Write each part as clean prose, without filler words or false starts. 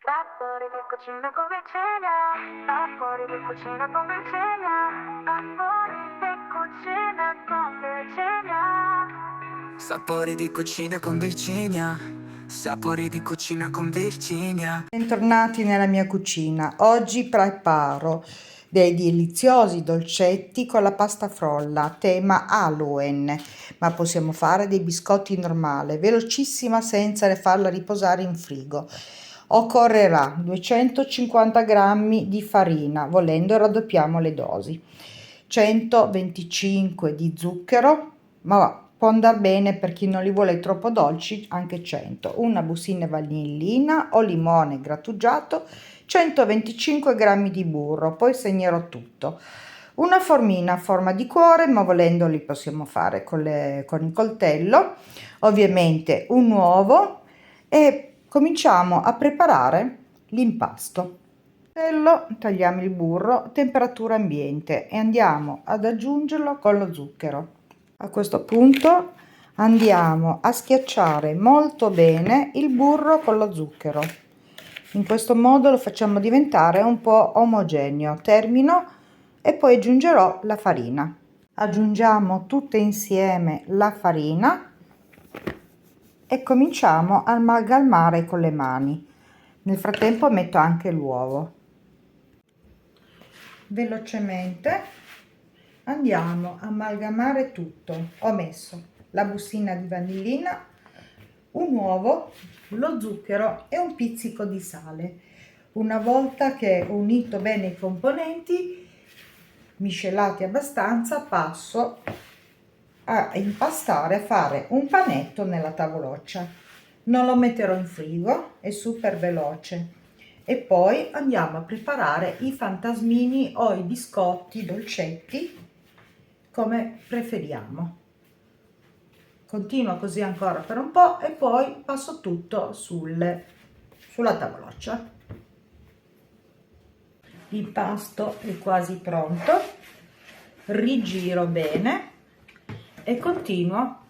Sapori di cucina con Virginia, sapori di cucina con Virginia, sapori di cucina con Virginia. Sapori di cucina con Virginia, sapori di cucina con Virginia. Bentornati nella mia cucina. Oggi preparo dei deliziosi dolcetti con la pasta frolla, tema Halloween, ma possiamo fare dei biscotti normali, velocissima senza farla riposare in frigo. Occorrerà 250 grammi di farina, volendo raddoppiamo le dosi, 125 di zucchero, ma può andare bene per chi non li vuole troppo dolci, anche 100, una bustina vanillina o limone grattugiato, 125 grammi di burro, poi segnerò tutto. Una formina a forma di cuore, ma volendo li possiamo fare con il coltello, ovviamente un uovo, e cominciamo a preparare l'impasto. Tagliamo il burro, temperatura ambiente, e andiamo ad aggiungerlo con lo zucchero. A questo punto andiamo a schiacciare molto bene il burro con lo zucchero. In questo modo lo facciamo diventare un po' omogeneo. Termino e poi aggiungerò la farina. Aggiungiamo tutte insieme la farina e cominciamo a amalgamare con le mani. Nel frattempo metto anche l'uovo. Velocemente andiamo a amalgamare tutto. Ho messo la bustina di vanillina, un uovo, lo zucchero e un pizzico di sale. Una volta che ho unito bene i componenti, miscelati abbastanza, passo a impastare, a fare un panetto nella tavoloccia. Non lo metterò in frigo, è super veloce. E poi andiamo a preparare i fantasmini o i biscotti dolcetti, come preferiamo. Continuo così ancora per un po' e poi passo tutto sulla tavoloccia. L'impasto è quasi pronto, rigiro bene e continuo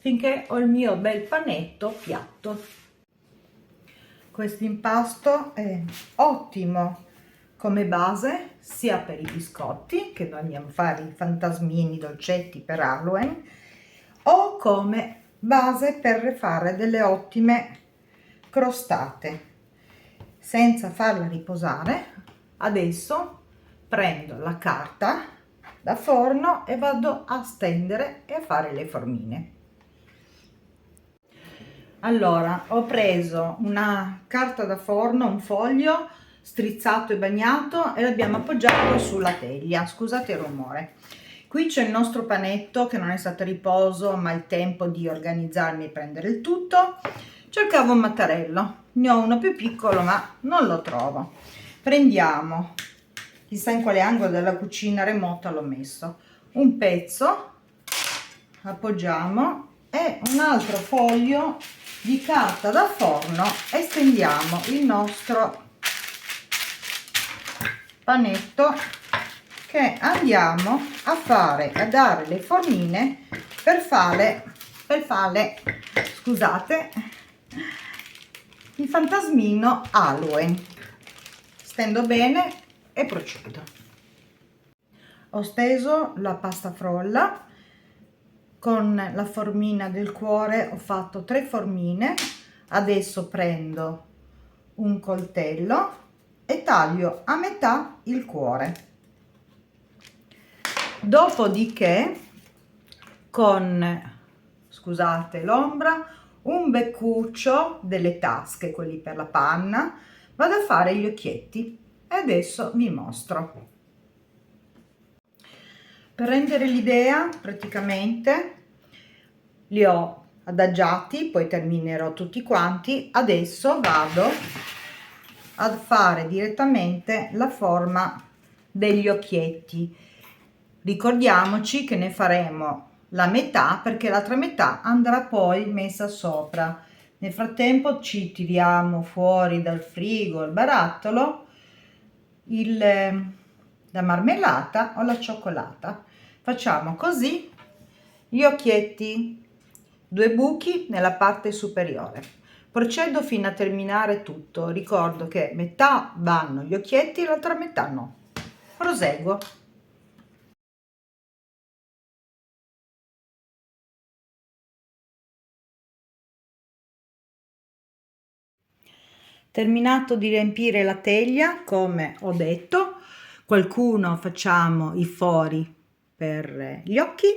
finché ho il mio bel panetto piatto. Questo impasto è ottimo come base sia per i biscotti, che noi andiamo a fare i fantasmini dolcetti per Halloween, o come base per fare delle ottime crostate. Senza farla riposare, adesso prendo la carta da forno e vado a stendere e a fare le formine. Allora, ho preso una carta da forno, un foglio strizzato e bagnato, e l'abbiamo appoggiato sulla teglia. Scusate il rumore. Qui c'è il nostro panetto che non è stato a riposo, ma il tempo di organizzarmi e prendere il tutto. Cercavo un mattarello, ne ho uno più piccolo ma non lo trovo. Prendiamo, chissà in quale angolo della cucina remota l'ho messo, un pezzo, appoggiamo, e un altro foglio di carta da forno e stendiamo il nostro panetto che andiamo a fare, a dare le formine per fare, scusate, il fantasmino Halloween. Stendo bene e procedo. Ho steso la pasta frolla con la formina del cuore, ho fatto 3 formine. Adesso prendo un coltello e taglio a metà il cuore. Dopodiché con, scusate l'ombra, un beccuccio delle tasche, quelli per la panna, vado a fare gli occhietti e adesso vi mostro. Per rendere l'idea, praticamente li ho adagiati, poi terminerò tutti quanti. Adesso vado a fare direttamente la forma degli occhietti. Ricordiamoci che ne faremo la metà, perché l'altra metà andrà poi messa sopra. Nel frattempo ci tiriamo fuori dal frigo il barattolo, la marmellata o la cioccolata. Facciamo così gli occhietti, 2 buchi nella parte superiore. Procedo fino a terminare tutto. Ricordo che metà vanno gli occhietti e l'altra metà no. Proseguo. Terminato di riempire la teglia, come ho detto, qualcuno facciamo i fori per gli occhi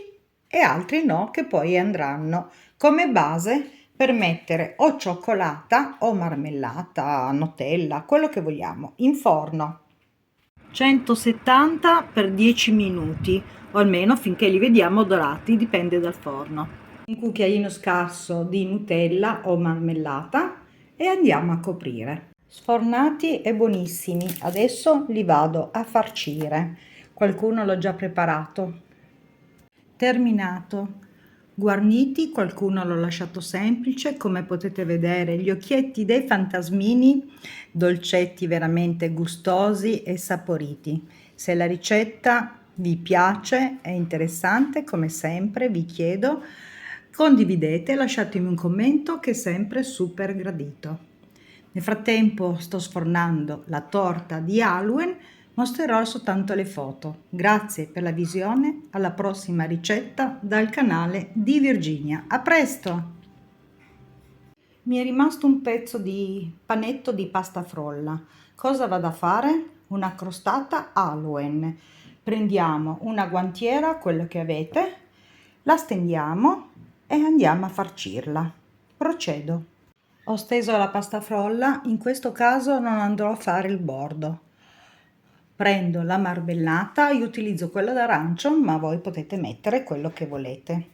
e altri no, che poi andranno come base per mettere o cioccolata o marmellata, Nutella, quello che vogliamo, in forno. 170 per 10 minuti, o almeno finché li vediamo dorati, dipende dal forno. Un cucchiaino scarso di Nutella o marmellata e andiamo a coprire. Sfornati e buonissimi, adesso li vado a farcire. Qualcuno l'ho già preparato. Terminato. Guarniti, qualcuno l'ho lasciato semplice, come potete vedere gli occhietti dei fantasmini, dolcetti veramente gustosi e saporiti. Se la ricetta vi piace, è interessante, come sempre vi chiedo, condividete, lasciatemi un commento che è sempre super gradito. Nel frattempo sto sfornando la torta di Halloween, mostrerò soltanto le foto. Grazie per la visione, alla prossima ricetta dal canale di Virginia. A presto! Mi è rimasto un pezzo di panetto di pasta frolla. Cosa vado a fare? Una crostata Halloween. Prendiamo una guantiera, quella che avete, la stendiamo e andiamo a farcirla. Procedo. Ho steso la pasta frolla, in questo caso non andrò a fare il bordo. Prendo la marmellata, io utilizzo quella d'arancio, ma voi potete mettere quello che volete.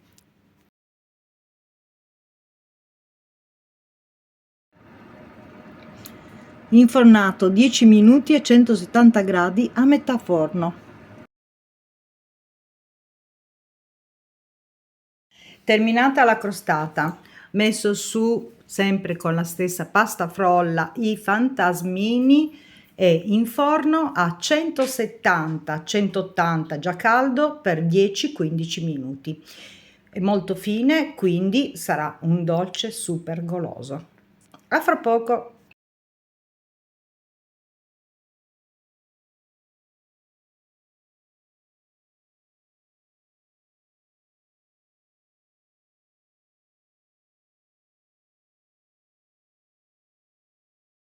Infornato 10 minuti a 170 gradi a metà forno. Terminata la crostata, messo su sempre con la stessa pasta frolla i fantasmini e in forno a 170-180 già caldo per 10-15 minuti. È molto fine, quindi sarà un dolce super goloso. A fra poco!